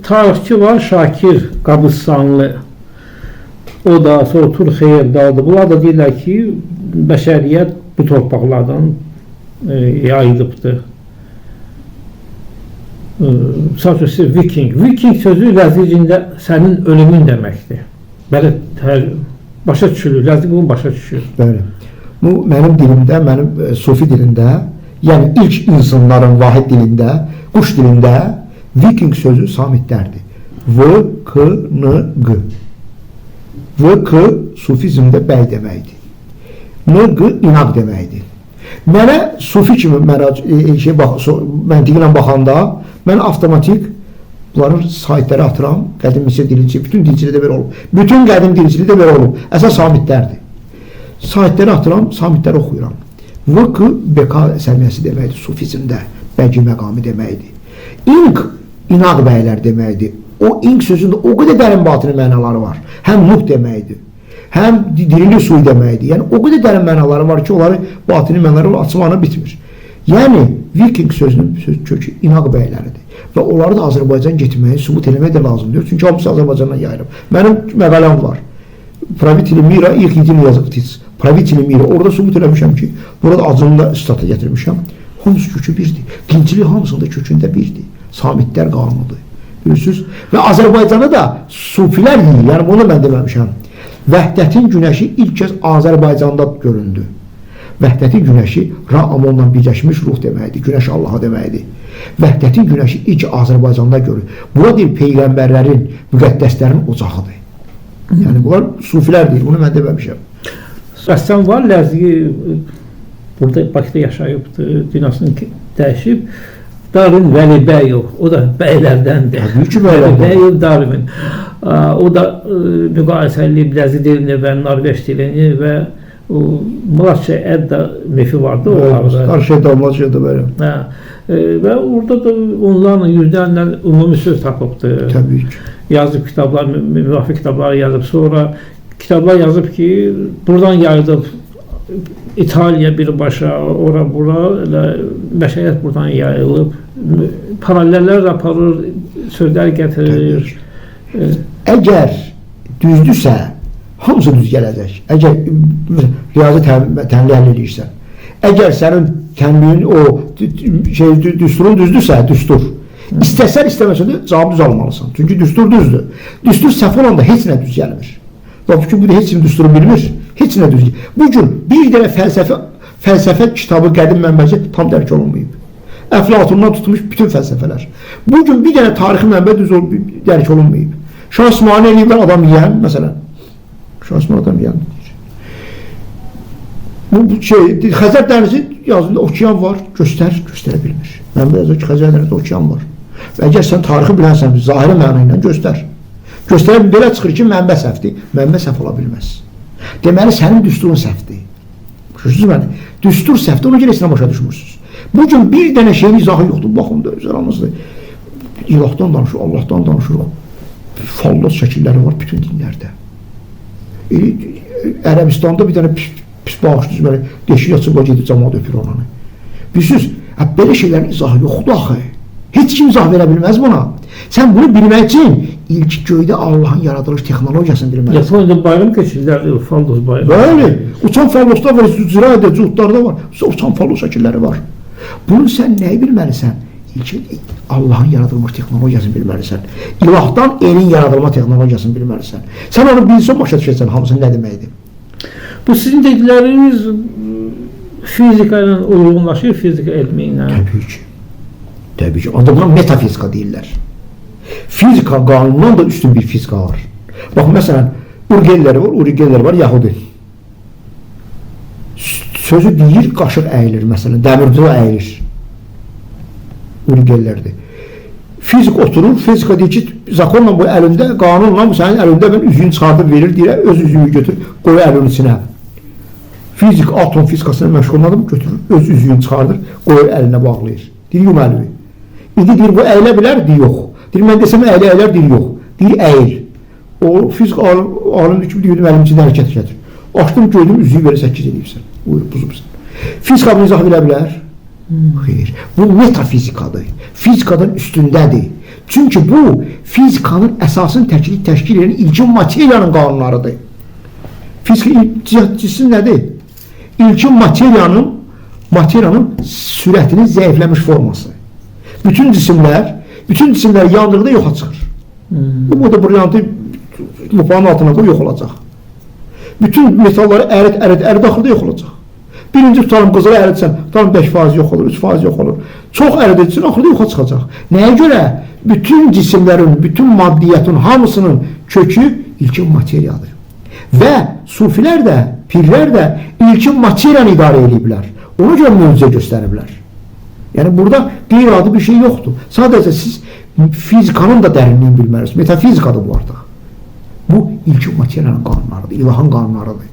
tarixçi var, Şakir Qabıstanlı. O da, sonra Tur Xeyirdağlı. Bunlar da deyirlər ki, bəşəriyyət bu torpaqlardan yayılıbdır. Sadəcə Viking. Viking sözü ləzicində sənin ölümün deməkdir. Belə başa düşülür, ləzik bunu başa düşür. Bəli. Bu mənim dilimdə, mənim sufi dilində, yəni ilk insanların vahid dilində, quş dilində Viking sözü samitlərdir. V-K-N-G. V-K sufizmdə bəy deməkdir. N-G inaq deməkdir. Mənə sufi kimi məntiqlə baxanda mən avtomatik bunların saytları atıram, qədim Misir dilçi, bütün dilçidə belə olub. Bütün qədim dilçidə belə olub. Əsas samitlərdir. Saytları atıram, samitləri oxuyuram. V-K beka səmiyyəsi deməkdir sufizmdə, bəgi məqamı deməkdir. İnq, inaq bəylər deməkdir. O inq sözündə o qədər dərin batini mənaları var. Həm nuh deməkdir, həm dirili suy deməkdir. Yəni o qədər dərin mənaları var ki, onları batini mənaları açmanı bitmir. Yəni Viking sözünün kökü inaq bəyləridir. Və onları da Azərbaycan getməyi sübut eləmək də lazımdır. Çünki hamısı Azərbaycandan yayılıb. Mənim məqaləm var. Pravitili Mira ilk idin yazıqdır. Pravitili Mira. Orada sübut eləmişəm ki, burada acını da üstada gətirmişəm. Hamısı kökü birdir. Dincilik hamısında kökündə birdir. Samitlər qanunudur. Bilirsiniz? Və Azərbaycanı da sufilər deyil. Yəni bunu mən deməmişəm. Vəhdətin günəşi ilk kəz Azərbaycanda göründü. Vəhdətin günəşi Ra-Amonla birləşmiş ruh deməkdir. Günəş Allaha deməkdir. Vəhdətin günəşi ilk Azərbaycanda görür. Bura deyil, peyğəmbərlərin, müqəddəslərin ocağıdır. Yəni bunlar sufilər deyil. Bunu mən deməmişəm. Rəssam var, ləzgi burada Bakıda yaşayıbdır, dünyasını dəyişib. Darwin Vəlibəyov, o da bəylərdəndir. Təbii ki, bəylərdən. Vəlibəyov Darwin. O da müqayisə edib ləzgi dilini və Norveç dilini və Mlaçə Edda mifi vardı. Qarşı Edda, Mlaçə Edda belə. Və orada da onlarla yüzlərlə ümumi söz tapıbdır. Təbii ki. Yazıb kitablar, müvafiq kitablar yazıb. Sonra kitablar yazıb ki, buradan yayılıb İtaliya birbaşa, ora-bura, bəşəriyyət buradan yayılıb. Paralellər aparır, sözlər gətirir. Əgər düzdürsə, hamısı düz gələcək. Əgər riyazi təmlil edirsən, əgər sənin təmliyin düsturun düzdürsə, düstur. İstəsən, istəməsən də cavab düz almalısan. Çünki düstur düzdür. Düstur səhv olanda heç nə düz gəlmir. Çünki bu da heç kim düsturu bilmir, heç nə düz gəlmir. Bugün bir dənə fəlsəfə kitabı qədim mənbəci tam dərk olunmayıb. Əflatundan tutmuş bütün fəlsəfələr. Bugün bir dənə tarixi mənbə düz dərk olunmayıb. Şah İsmail eləyiblər adam yiyən, məsələn. Şah İsmail adam yiyən. Xəzər dənizi yazında okean var, göstərə bilmir. Mənbə yazır ki, Xəzər dənizində okean var. Və əgər sən tarixi bilənsən, zahiri məna ilə göstər. Göstərə belə çıxır ki, mənbə səhvdir. Mənbə səhv ola bilməz. Deməli, sənin düsturun səhvdir. Başa məni? Düstur səhvdir, ona görə heç nə başa düşmürsünüz. Bugün bir dənə şeyin izahı yoxdur. Baxın da, özəramızda. İlahdan danışır, Allahdan danışır. Fallos şəkilləri var bütün dinlərdə. Ərəbistanda bir dənə pis bağış düzməli, deşik açıb gedir, cəmaat öpür onanı. Bilirsiniz, belə şeylərin izahı yoxdur axı. Heç kim izah verə bilməz buna. Sən bunu bilmək üçün ilk göydə Allahın yaradılış texnologiyasını bilməlisən. Yaponiyada bayram keçirlər, fallos bayramı. Bəli, uçan falloslar var, zirayədə, cühudlarda var, uçan fallos şəkilləri var. Bunu sən nəyi bilməlisən? Allahın yaradılmış texnologiyasını bilməlisən. İlahdan elin yaradılma texnologiyasını bilməlisən. Sən onu bilsən, başa düşəcəksən hamısını nə deməkdir. Bu sizin dedikləriniz fizika ilə uyğunlaşır, fizika elmi ilə. Təbii ki. Təbii ki. Onda buna metafizika deyirlər. Fizika qanunundan da üstün bir fizika var. Bax, məsələn, Urigellər var, Yahudi. Sözü deyir, qaşıq əyilir, məsələn, dəmircil əyilir. Urigellərdir. Fizik oturur, fizika deyir ki, zakonla bu əlində, qanunla bu sənin əlində mən üzüyünü çıxardıb verir, deyir, öz üzüyünü götür, qoy əlinin içinə. Fizik, atom fizikasına məşğullanıb, götürür, öz üzüyünü çıxardır, qoy əlinə bağlayır. Deyir, yum əlini. İndi deyir, bu əyilə bilər, deyir, yox. Deyir, mən desəm əyilər, deyir, yox. Deyir, əyil. O fizik alımdır ki, deyir, əlim içində hərəkət gətir. Açdım, gördüm, üzüyü belə 8 edibsən. Buyur, buzubsan. Fizika bunu izah bilə bilər? Xeyr. Bu metafizikadır. Fizikadan üstündədir. Çünki bu fizikanın əsasını təşkil edən ilkin materiyanın qanunlarıdır. Fizika cisim nədir? İlkin materiyanın sürətinin zəifləmiş forması. Bütün cisimlər yandıqda yoxa çıxır. Bu da brilyantı lupanın altına qoy, yox olacaq. Bütün metalları ərid axırda yox olacaq. Birinci tutalım qızılı əridsən, tutalım 5% yox olur, 3% yox olur. Çox əridəcəksin, axırda yoxa çıxacaq. Nəyə görə? Bütün cisimlərin, bütün maddiyyatın hamısının kökü ilkin materiyadır. Və sufilər də, pirlər də ilkin materiyanı idarə ediblər. Ona görə möcüzə göstəriblər. Yəni burada qeyri-adi bir şey yoxdur. Sadəcə siz fizikanın da dərinliyini bilməlisiniz. Metafizikadır bu artıq. Bu ilkin materiyanın qanunlarıdır, ilahın qanunlarıdır.